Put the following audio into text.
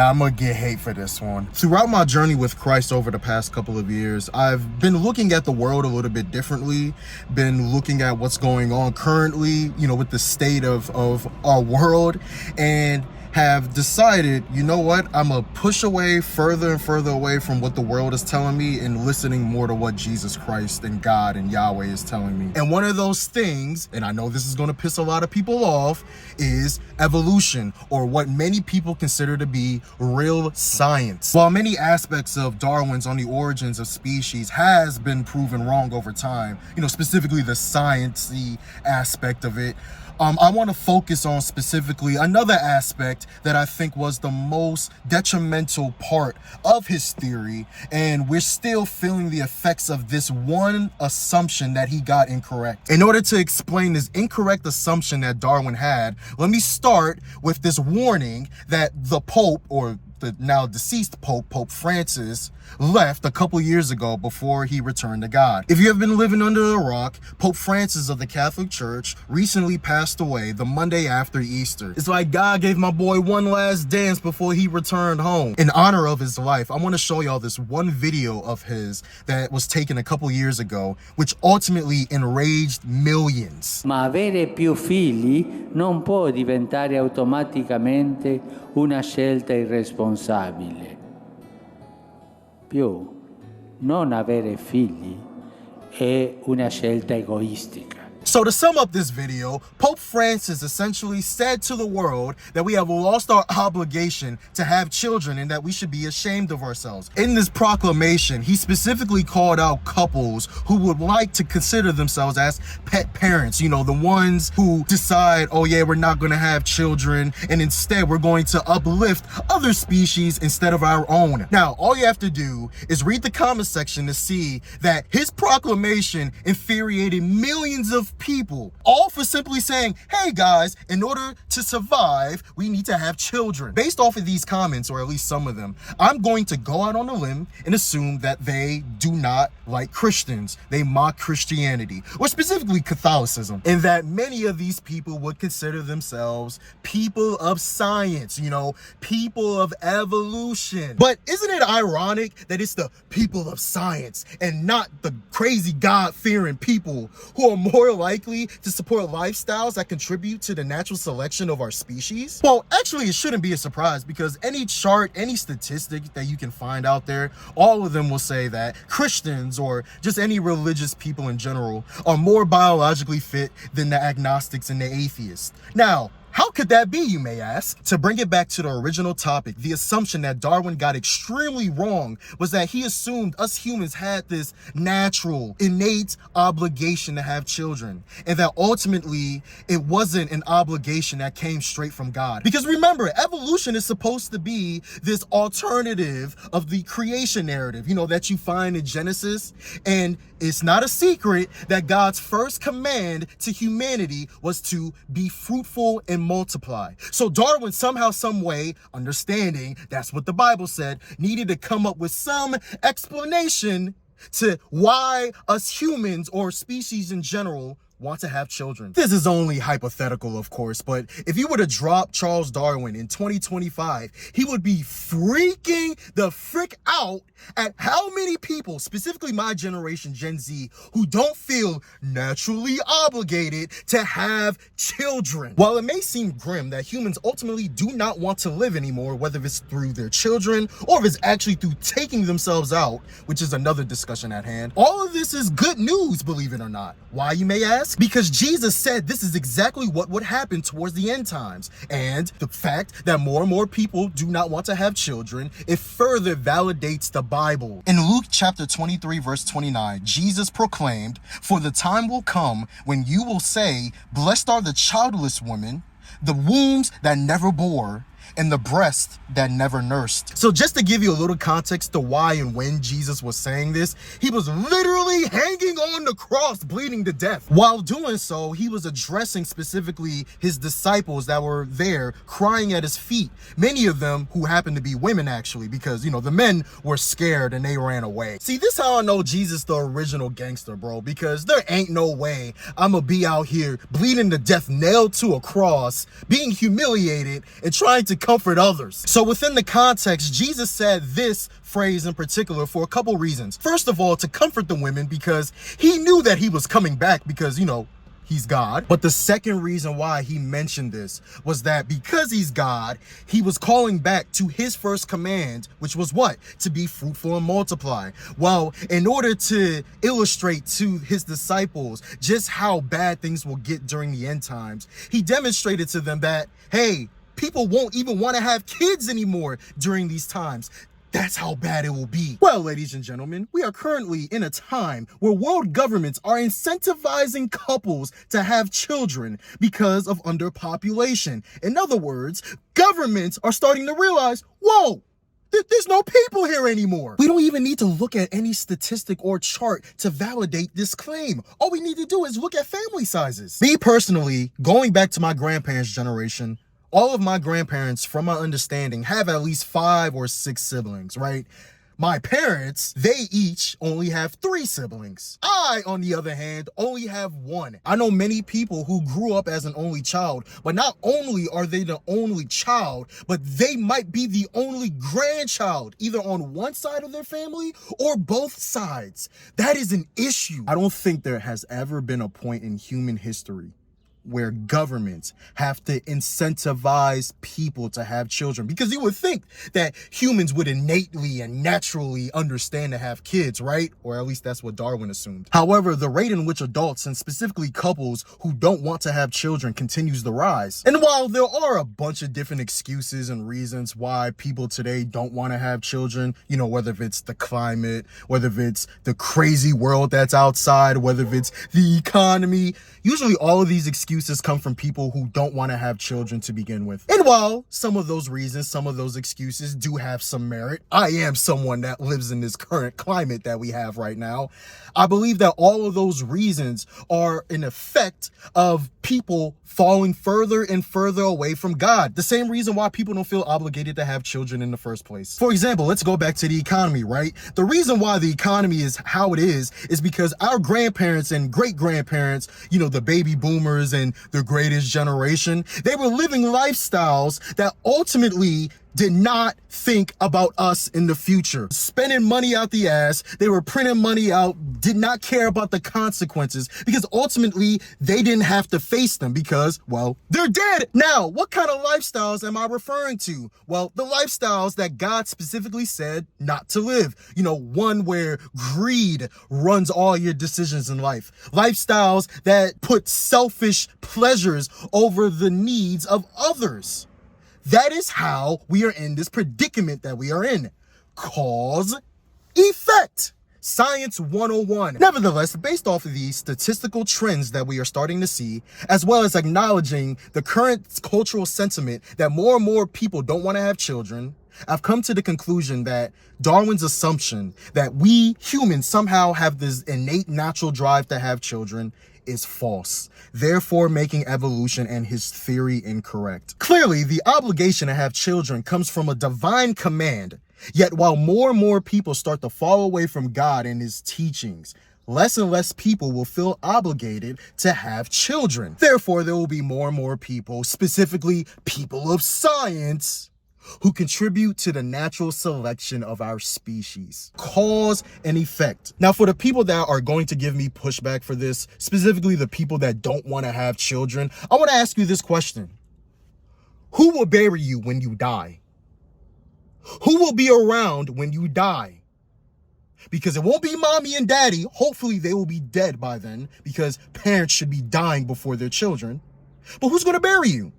Yeah, I'm gonna get hate for this one. Throughout my journey with Christ over the past couple of years, I've been looking at the world a little bit differently, been looking at what's going on currently, with the state of our world, and have decided, you know what, I'm gonna push away further and further away from what the world is telling me and listening more to what Jesus Christ and God and Yahweh is telling me. And one of those things, and I know this is gonna piss a lot of people off, is evolution, or what many people consider to be real science. While many aspects of Darwin's On the Origins of Species has been proven wrong over time, specifically the sciencey aspect of it, I want to focus on specifically another aspect that I think was the most detrimental part of his theory, and we're still feeling the effects of this one assumption that he got incorrect. In order to explain this incorrect assumption that Darwin had, let me start with this warning that the Pope, or the now deceased Pope, Pope Francis, left a couple years ago before he returned to God. If you have been living under a rock, Pope Francis of the Catholic Church recently passed away the Monday after Easter. It's like God gave my boy one last dance before he returned home. In honor of his life, I want to show y'all this one video of his that was taken a couple years ago, which ultimately enraged millions. Ma avere più figli non può diventare automaticamente una scelta irresponsabile. Più, non avere figli è una scelta egoistica. So to sum up this video, Pope Francis essentially said to the world that we have lost our obligation to have children and that we should be ashamed of ourselves. In this proclamation, he specifically called out couples who would like to consider themselves as pet parents, the ones who decide, oh yeah, we're not going to have children, and instead we're going to uplift other species instead of our own. Now, all you have to do is read the comment section to see that his proclamation infuriated millions of people, all for simply saying, hey guys, in order to survive, we need to have children. Based off of these comments, or at least some of them, I'm going to go out on a limb and assume that they do not like Christians. They mock Christianity, or specifically Catholicism, and that many of these people would consider themselves people of science, people of evolution. But isn't it ironic that it's the people of science and not the crazy God-fearing people who are more likely to support lifestyles that contribute to the natural selection of our species? Well, actually, it shouldn't be a surprise, because any chart, any statistic that you can find out there, all of them will say that Christians, or just any religious people in general, are more biologically fit than the agnostics and the atheists. Now, how could that be, you may ask? To bring it back to the original topic, the assumption that Darwin got extremely wrong was that he assumed us humans had this natural, innate obligation to have children, and that ultimately it wasn't an obligation that came straight from God. Because remember, evolution is supposed to be this alternative of the creation narrative, that you find in Genesis, and it's not a secret that God's first command to humanity was to be fruitful and multiply. So Darwin somehow, some way, understanding that's what the Bible said, needed to come up with some explanation to why us humans, or species in general, want to have children. This is only hypothetical, of course, but if you were to drop Charles Darwin in 2025, he would be freaking the frick out at how many people, specifically my generation, Gen Z, who don't feel naturally obligated to have children. While it may seem grim that humans ultimately do not want to live anymore, whether it's through their children or if it's actually through taking themselves out, which is another discussion at hand, all of this is good news, believe it or not. Why, you may ask? Because Jesus said this is exactly what would happen towards the end times. And the fact that more and more people do not want to have children, it further validates the Bible. In Luke chapter 23, verse 29, Jesus proclaimed, "For the time will come when you will say, blessed are the childless women, the wombs that never bore, and the breast that never nursed." So just to give you a little context to why and when Jesus was saying this, he was literally hanging on the cross, bleeding to death. While doing so, he was addressing specifically his disciples that were there crying at his feet. Many of them who happened to be women, actually, because, the men were scared and they ran away. See, this is how I know Jesus the original gangster, bro, because there ain't no way I'm gonna be out here bleeding to death, nailed to a cross, being humiliated, and trying to comfort others. So within the context, Jesus said this phrase in particular for a couple reasons. First of all, to comfort the women because he knew that he was coming back because, he's God. But the second reason why he mentioned this was that because he's God, he was calling back to his first command, which was what? To be fruitful and multiply. Well, in order to illustrate to his disciples just how bad things will get during the end times, he demonstrated to them that, hey, people won't even want to have kids anymore during these times. That's how bad it will be. Well, ladies and gentlemen, we are currently in a time where world governments are incentivizing couples to have children because of underpopulation. In other words, governments are starting to realize, whoa, there's no people here anymore. We don't even need to look at any statistic or chart to validate this claim. All we need to do is look at family sizes. Me personally, going back to my grandparents' generation, all of my grandparents, from my understanding, have at least 5 or 6 siblings, right? My parents, they each only have 3 siblings. I, on the other hand, only have 1. I know many people who grew up as an only child, but not only are they the only child, but they might be the only grandchild, either on one side of their family or both sides. That is an issue. I don't think there has ever been a point in human history where governments have to incentivize people to have children, because you would think that humans would innately and naturally understand to have kids, right? Or at least that's what Darwin assumed. However, the rate in which adults, and specifically couples who don't want to have children, continues to rise. And while there are a bunch of different excuses and reasons why people today don't want to have children, whether it's the climate, whether it's the crazy world that's outside, whether it's the economy, usually all of these excuses come from people who don't want to have children to begin with. And while some of those reasons, some of those excuses do have some merit, I am someone that lives in this current climate that we have right now. I believe that all of those reasons are an effect of people falling further and further away from God. The same reason why people don't feel obligated to have children in the first place. For example, let's go back to the economy, right? The reason why the economy is how it is because our grandparents and great-grandparents, the baby boomers and the greatest generation, they were living lifestyles that ultimately did not think about us in the future. Spending money out the ass, they were printing money out, did not care about the consequences, because ultimately they didn't have to face them because, well, they're dead. Now, what kind of lifestyles am I referring to? Well, the lifestyles that God specifically said not to live. One where greed runs all your decisions in life. Lifestyles that put selfish pleasures over the needs of others. That is how we are in this predicament that we are in. Cause, effect. Science 101. Nevertheless, based off of these statistical trends that we are starting to see, as well as acknowledging the current cultural sentiment that more and more people don't want to have children, I've come to the conclusion that Darwin's assumption that we humans somehow have this innate natural drive to have children is false, therefore making evolution and his theory incorrect. Clearly, the obligation to have children comes from a divine command. Yet while more and more people start to fall away from God and his teachings, less and less people will feel obligated to have children. Therefore, there will be more and more people, specifically people of science, who contribute to the natural selection of our species. Cause and effect. Now, for the people that are going to give me pushback for this, specifically the people that don't want to have children, I want to ask you this question. Who will bury you when you die? Who will be around when you die? Because it won't be mommy and daddy. Hopefully they will be dead by then, because parents should be dying before their children. But who's going to bury you?